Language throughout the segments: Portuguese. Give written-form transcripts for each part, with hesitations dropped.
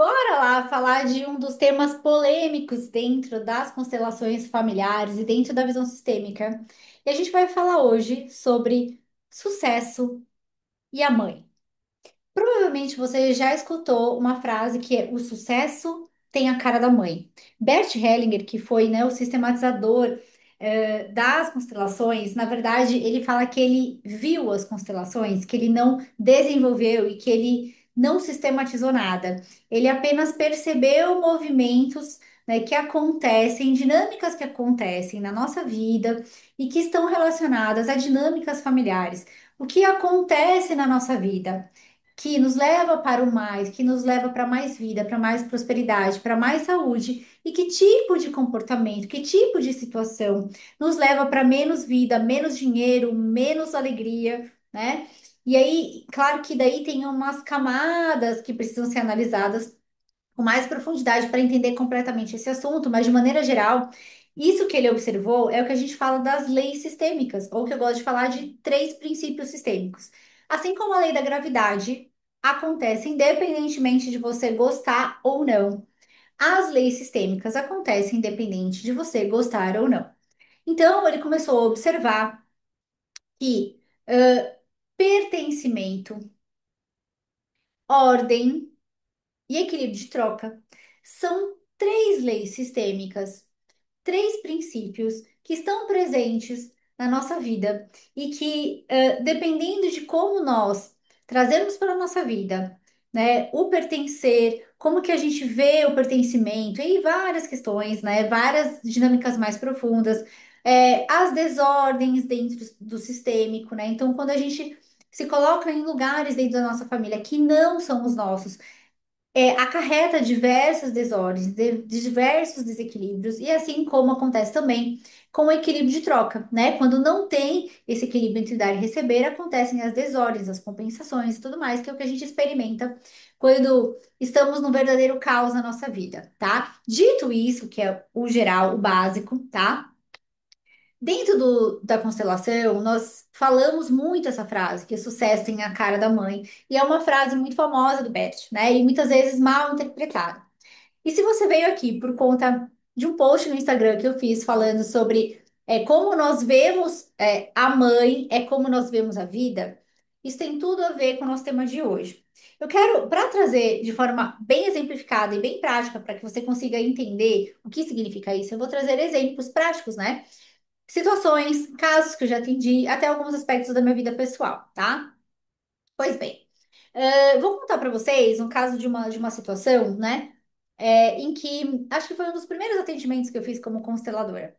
Bora lá falar de um dos temas polêmicos dentro das constelações familiares e dentro da visão sistêmica. E a gente vai falar hoje sobre sucesso e a mãe. Provavelmente você já escutou uma frase que é: o sucesso tem a cara da mãe. Bert Hellinger, que foi, né, o sistematizador das constelações, na verdade, ele fala que ele viu as constelações, que ele não desenvolveu e que ele não sistematizou nada. Ele apenas percebeu movimentos, né, que acontecem, dinâmicas que acontecem na nossa vida e que estão relacionadas a dinâmicas familiares. O que acontece na nossa vida? Que nos leva para o mais, que nos leva para mais vida, para mais prosperidade, para mais saúde, e que tipo de comportamento, que tipo de situação nos leva para menos vida, menos dinheiro, menos alegria, né? E aí, claro que daí tem umas camadas que precisam ser analisadas com mais profundidade para entender completamente esse assunto, mas de maneira geral, isso que ele observou é o que a gente fala das leis sistêmicas, ou que eu gosto de falar de três princípios sistêmicos. Assim como a lei da gravidade acontece independentemente de você gostar ou não. As leis sistêmicas acontecem independente de você gostar ou não. Então, ele começou a observar que pertencimento, ordem e equilíbrio de troca são três leis sistêmicas, três princípios que estão presentes na nossa vida e que, dependendo de como nós trazemos para a nossa vida, né, o pertencer, como que a gente vê o pertencimento, e várias questões, né, várias dinâmicas mais profundas, as desordens dentro do sistêmico, né, então quando a gente se coloca em lugares dentro da nossa família que não são os nossos, acarreta diversas desordens, diversos desequilíbrios, e assim como acontece também com o equilíbrio de troca, né? Quando não tem esse equilíbrio entre dar e receber, acontecem as desordens, as compensações e tudo mais, que é o que a gente experimenta quando estamos num verdadeiro caos na nossa vida, tá? Dito isso, que é o geral, o básico, tá? Dentro da constelação, nós falamos muito essa frase, que o sucesso tem a cara da mãe, e é uma frase muito famosa do Bert, né? E muitas vezes mal interpretada. E se você veio aqui por conta de um post no Instagram que eu fiz falando sobre como nós vemos a mãe, é como nós vemos a vida, isso tem tudo a ver com o nosso tema de hoje. Eu quero, para trazer de forma bem exemplificada e bem prática, para que você consiga entender o que significa isso, eu vou trazer exemplos práticos, né? Situações, casos que eu já atendi, até alguns aspectos da minha vida pessoal, tá? Pois bem, vou contar para vocês um caso de uma situação, né? Em que acho que foi um dos primeiros atendimentos que eu fiz como consteladora.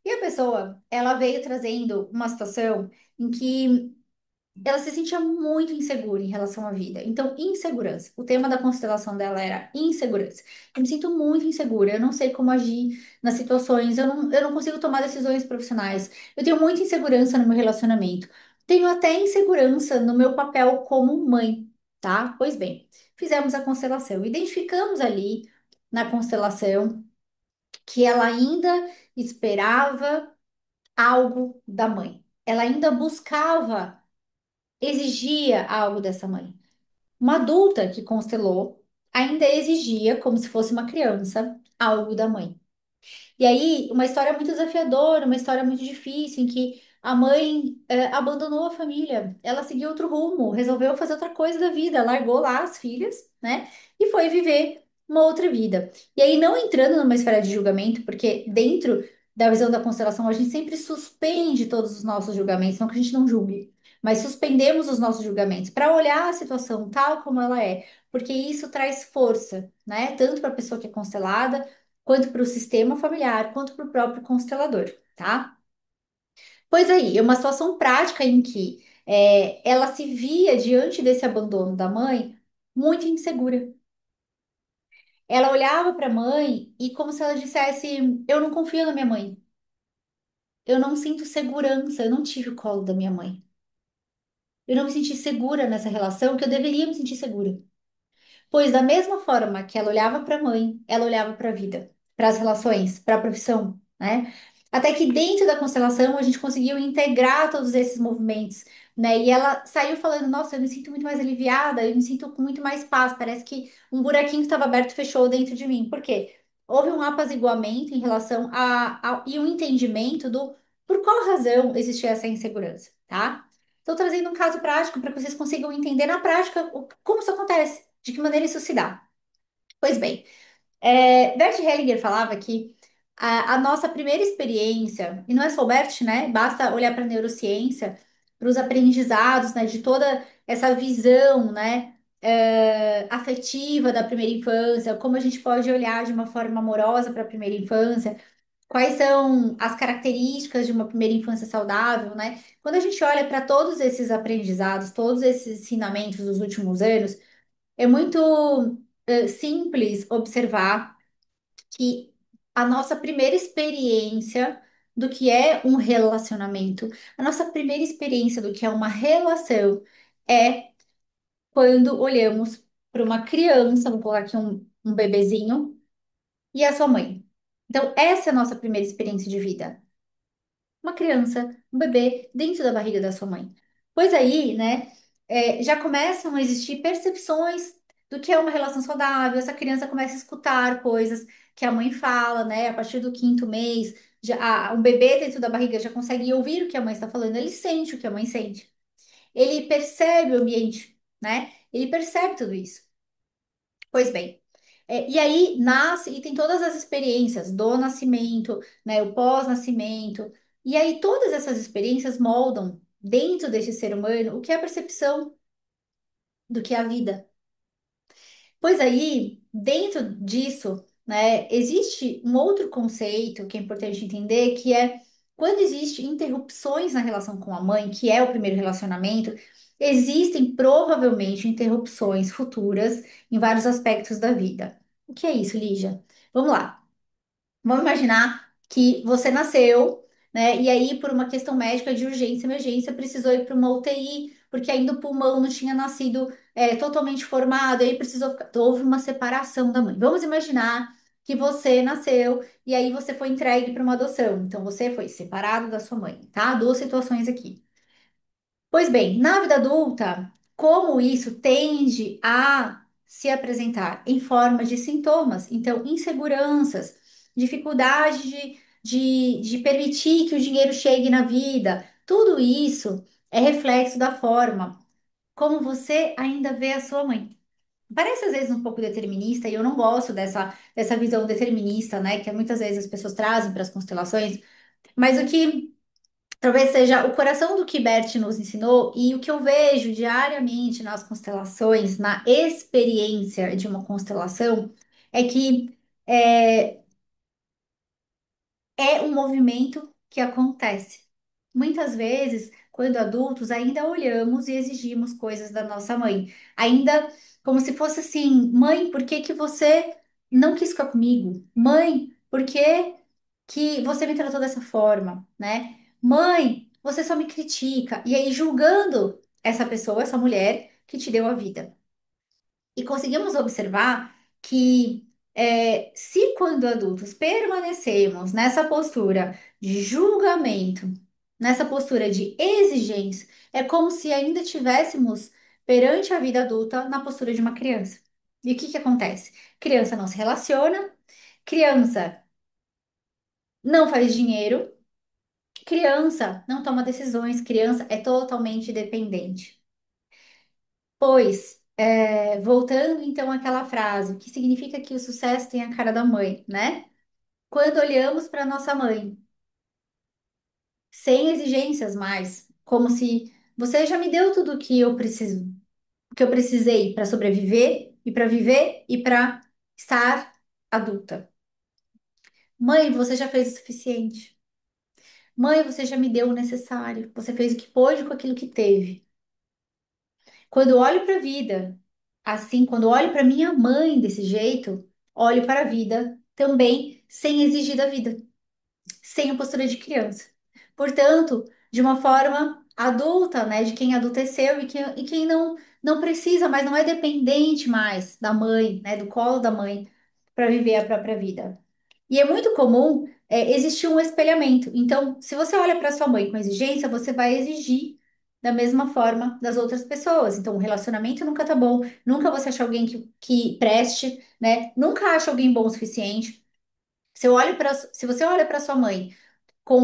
E a pessoa, ela veio trazendo uma situação em que ela se sentia muito insegura em relação à vida. Então, insegurança. O tema da constelação dela era insegurança. Eu me sinto muito insegura, eu não sei como agir nas situações, eu não consigo tomar decisões profissionais. Eu tenho muita insegurança no meu relacionamento. Tenho até insegurança no meu papel como mãe, tá? Pois bem, fizemos a constelação. Identificamos ali na constelação que ela ainda esperava algo da mãe. Ela ainda buscava, exigia algo dessa mãe. Uma adulta que constelou ainda exigia, como se fosse uma criança, algo da mãe. E aí, uma história muito desafiadora, uma história muito difícil, em que a mãe abandonou a família, ela seguiu outro rumo, resolveu fazer outra coisa da vida, largou lá as filhas, né? E foi viver uma outra vida. E aí, não entrando numa esfera de julgamento, porque dentro da visão da constelação, a gente sempre suspende todos os nossos julgamentos, não que a gente não julgue, mas suspendemos os nossos julgamentos para olhar a situação tal como ela é, porque isso traz força, né? Tanto para a pessoa que é constelada quanto para o sistema familiar, quanto para o próprio constelador, tá? Pois aí, é uma situação prática em que ela se via diante desse abandono da mãe muito insegura. Ela olhava para a mãe e como se ela dissesse: eu não confio na minha mãe, eu não sinto segurança, eu não tive o colo da minha mãe. Eu não me senti segura nessa relação que eu deveria me sentir segura. Pois da mesma forma que ela olhava para a mãe, ela olhava para a vida, para as relações, para a profissão, né? Até que dentro da constelação a gente conseguiu integrar todos esses movimentos, né? E ela saiu falando: Nossa, eu me sinto muito mais aliviada, eu me sinto com muito mais paz. Parece que um buraquinho que estava aberto fechou dentro de mim. Por quê? Houve um apaziguamento em relação e um entendimento do por qual razão existia essa insegurança, tá? Estou trazendo um caso prático para que vocês consigam entender na prática como isso acontece, de que maneira isso se dá. Pois bem. Bert Hellinger falava que a nossa primeira experiência, e não é só o Bert, né? Basta olhar para a neurociência, para os aprendizados, né? De toda essa visão, né? Afetiva da primeira infância, como a gente pode olhar de uma forma amorosa para a primeira infância, quais são as características de uma primeira infância saudável, né? Quando a gente olha para todos esses aprendizados, todos esses ensinamentos dos últimos anos, é muito simples observar que a nossa primeira experiência do que é um relacionamento, a nossa primeira experiência do que é uma relação é quando olhamos para uma criança, vou colocar aqui um bebezinho, e a sua mãe. Então, essa é a nossa primeira experiência de vida. Uma criança, um bebê dentro da barriga da sua mãe. Pois aí, né, já começam a existir percepções do que é uma relação saudável. Essa criança começa a escutar coisas que a mãe fala, né? A partir do quinto mês, um bebê dentro da barriga já consegue ouvir o que a mãe está falando, ele sente o que a mãe sente. Ele percebe o ambiente, né? Ele percebe tudo isso. Pois bem. E aí nasce e tem todas as experiências do nascimento, né, o pós-nascimento. E aí todas essas experiências moldam dentro desse ser humano o que é a percepção do que é a vida. Pois aí, dentro disso, né, existe um outro conceito que é importante entender, que é quando existe interrupções na relação com a mãe, que é o primeiro relacionamento, existem provavelmente interrupções futuras em vários aspectos da vida. O que é isso, Lígia? Vamos lá. Vamos imaginar que você nasceu, né? E aí, por uma questão médica de urgência, emergência, precisou ir para uma UTI, porque ainda o pulmão não tinha nascido totalmente formado, e aí houve uma separação da mãe. Vamos imaginar que você nasceu e aí você foi entregue para uma adoção. Então, você foi separado da sua mãe, tá? Duas situações aqui. Pois bem, na vida adulta, como isso tende a se apresentar em forma de sintomas? Então, inseguranças, dificuldade de permitir que o dinheiro chegue na vida, tudo isso é reflexo da forma como você ainda vê a sua mãe. Parece às vezes um pouco determinista, e eu não gosto dessa visão determinista, né, que muitas vezes as pessoas trazem para as constelações, mas o que talvez seja o coração do que Bert nos ensinou e o que eu vejo diariamente nas constelações, na experiência de uma constelação, é que é, é um movimento que acontece. Muitas vezes, quando adultos, ainda olhamos e exigimos coisas da nossa mãe. Ainda como se fosse assim: mãe, por que que você não quis ficar comigo? Mãe, por que você me tratou dessa forma, né? Mãe, você só me critica. E aí, julgando essa pessoa, essa mulher que te deu a vida. E conseguimos observar que, se quando adultos permanecemos nessa postura de julgamento, nessa postura de exigência, é como se ainda tivéssemos perante a vida adulta na postura de uma criança. E o que que acontece? Criança não se relaciona, criança não faz dinheiro, criança não toma decisões, criança é totalmente dependente. Pois, voltando então àquela frase, o que significa que o sucesso tem a cara da mãe, né? Quando olhamos para nossa mãe, sem exigências mais, como se você já me deu tudo o que eu preciso, o que eu precisei para sobreviver e para viver e para estar adulta. Mãe, você já fez o suficiente. Mãe, você já me deu o necessário. Você fez o que pôde com aquilo que teve. Quando olho para a vida, assim, quando olho para minha mãe desse jeito, olho para a vida também sem exigir da vida, sem a postura de criança. Portanto, de uma forma adulta, né, de quem adulteceu e quem não precisa mais, não é dependente mais da mãe, né, do colo da mãe para viver a própria vida. E é muito comum existir um espelhamento. Então, se você olha para sua mãe com exigência, você vai exigir da mesma forma das outras pessoas. Então, o relacionamento nunca tá bom, nunca você acha alguém que preste, né? Nunca acha alguém bom o suficiente. Se você olha para sua mãe com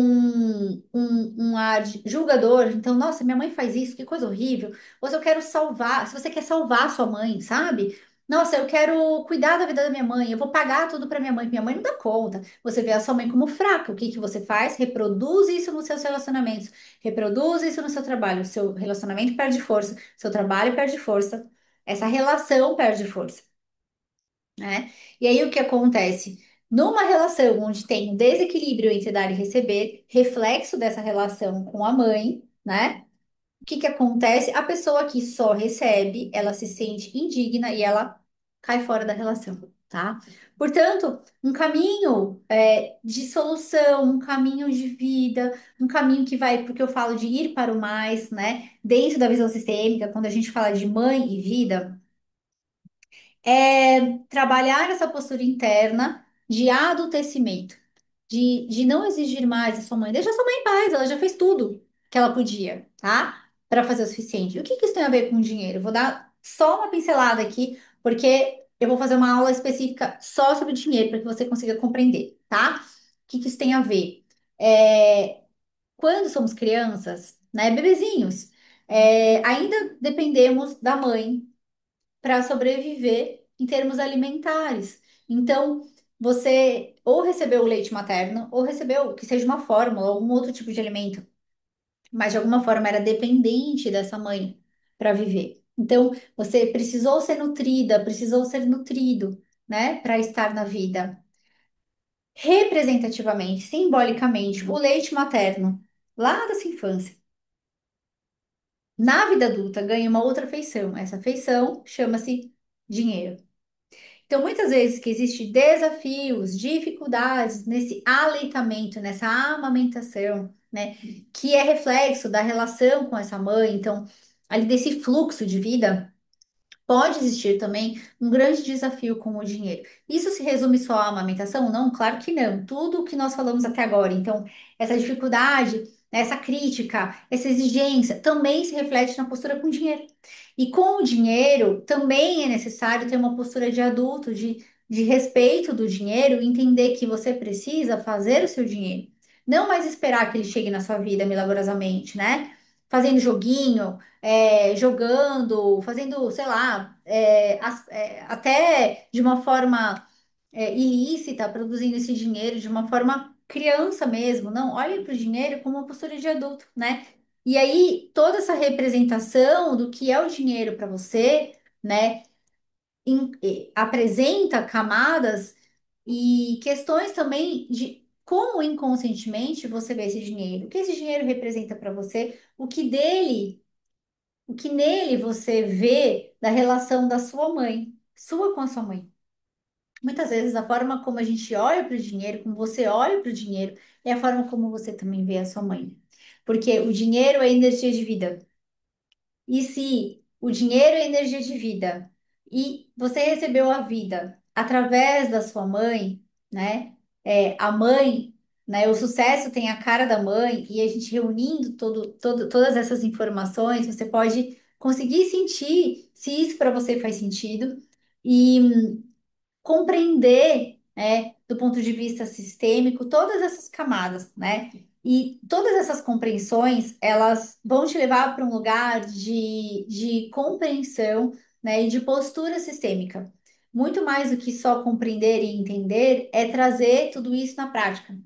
um ar julgador. Então, nossa, minha mãe faz isso, que coisa horrível. Ou se eu quero salvar, se você quer salvar sua mãe, sabe? Nossa, eu quero cuidar da vida da minha mãe, eu vou pagar tudo para minha mãe não dá conta. Você vê a sua mãe como fraca, o que que você faz? Reproduz isso nos seus relacionamentos, reproduz isso no seu trabalho. Seu relacionamento perde força, seu trabalho perde força, essa relação perde força, né? E aí o que acontece? Numa relação onde tem um desequilíbrio entre dar e receber, reflexo dessa relação com a mãe, né? O que que acontece? A pessoa que só recebe, ela se sente indigna e ela cai fora da relação, tá? Portanto, um caminho de solução, um caminho de vida, um caminho que vai, porque eu falo de ir para o mais, né? Dentro da visão sistêmica, quando a gente fala de mãe e vida, é trabalhar essa postura interna de adultecimento, de não exigir mais da sua mãe. Deixa a sua mãe em paz, ela já fez tudo que ela podia, tá? Para fazer o suficiente. E o que que isso tem a ver com dinheiro? Eu vou dar só uma pincelada aqui, porque eu vou fazer uma aula específica só sobre dinheiro, para que você consiga compreender, tá? O que que isso tem a ver? É, quando somos crianças, né, bebezinhos, ainda dependemos da mãe para sobreviver em termos alimentares. Então, você ou recebeu o leite materno, ou recebeu que seja uma fórmula, algum outro tipo de alimento, mas de alguma forma era dependente dessa mãe para viver. Então, você precisou ser nutrida, precisou ser nutrido, né, para estar na vida. Representativamente, simbolicamente, o leite materno, lá da sua infância, na vida adulta, ganha uma outra feição. Essa feição chama-se dinheiro. Então, muitas vezes que existem desafios, dificuldades nesse aleitamento, nessa amamentação, né, que é reflexo da relação com essa mãe, então, ali desse fluxo de vida. Pode existir também um grande desafio com o dinheiro. Isso se resume só à amamentação? Não, claro que não. Tudo o que nós falamos até agora. Então, essa dificuldade, essa crítica, essa exigência também se reflete na postura com o dinheiro. E com o dinheiro também é necessário ter uma postura de adulto, de respeito do dinheiro, entender que você precisa fazer o seu dinheiro. Não mais esperar que ele chegue na sua vida milagrosamente, né? Fazendo joguinho jogando, fazendo, sei lá, até de uma forma ilícita, produzindo esse dinheiro de uma forma criança mesmo. Não, olhem para o dinheiro como uma postura de adulto, né? E aí, toda essa representação do que é o dinheiro para você, né, apresenta camadas e questões também de como inconscientemente você vê esse dinheiro, o que esse dinheiro representa para você, o que nele você vê da relação da sua mãe, sua com a sua mãe. Muitas vezes a forma como a gente olha para o dinheiro, como você olha para o dinheiro, é a forma como você também vê a sua mãe. Porque o dinheiro é energia de vida. E se o dinheiro é energia de vida e você recebeu a vida através da sua mãe, né? A mãe, né? O sucesso tem a cara da mãe e a gente reunindo todas essas informações, você pode conseguir sentir se isso para você faz sentido e compreender, né, do ponto de vista sistêmico, todas essas camadas, né? E todas essas compreensões, elas vão te levar para um lugar de compreensão, né, e de postura sistêmica. Muito mais do que só compreender e entender, é trazer tudo isso na prática,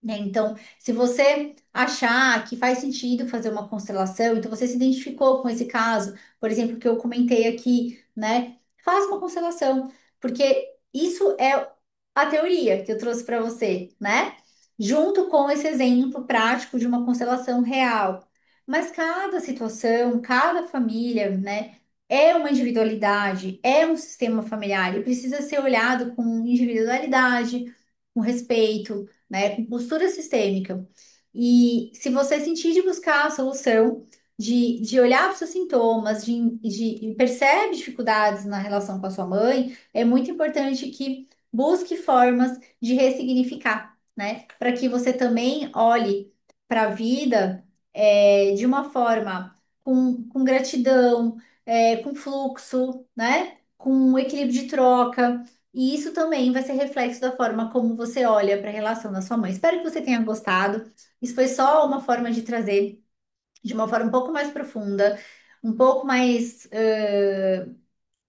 né? Então, se você achar que faz sentido fazer uma constelação, então você se identificou com esse caso, por exemplo, que eu comentei aqui, né? Faça uma constelação, porque isso é a teoria que eu trouxe para você, né? Junto com esse exemplo prático de uma constelação real. Mas cada situação, cada família, né? É uma individualidade, é um sistema familiar e precisa ser olhado com individualidade, com respeito, né, com postura sistêmica. E se você sentir de buscar a solução, de olhar para os seus sintomas, e percebe dificuldades na relação com a sua mãe, é muito importante que busque formas de ressignificar, né? Para que você também olhe para a vida de uma forma com gratidão, com fluxo, né? Com um equilíbrio de troca. E isso também vai ser reflexo da forma como você olha para a relação da sua mãe. Espero que você tenha gostado. Isso foi só uma forma de trazer de uma forma um pouco mais profunda, um pouco mais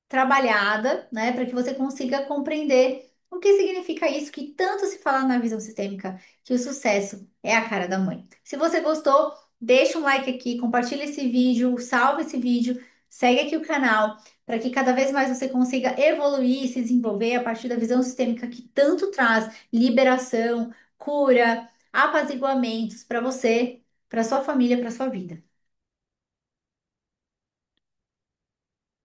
trabalhada, né, para que você consiga compreender o que significa isso que tanto se fala na visão sistêmica, que o sucesso é a cara da mãe. Se você gostou, deixa um like aqui, compartilha esse vídeo, salva esse vídeo, segue aqui o canal, para que cada vez mais você consiga evoluir e se desenvolver a partir da visão sistêmica que tanto traz liberação, cura, apaziguamentos para você, para sua família, para sua vida.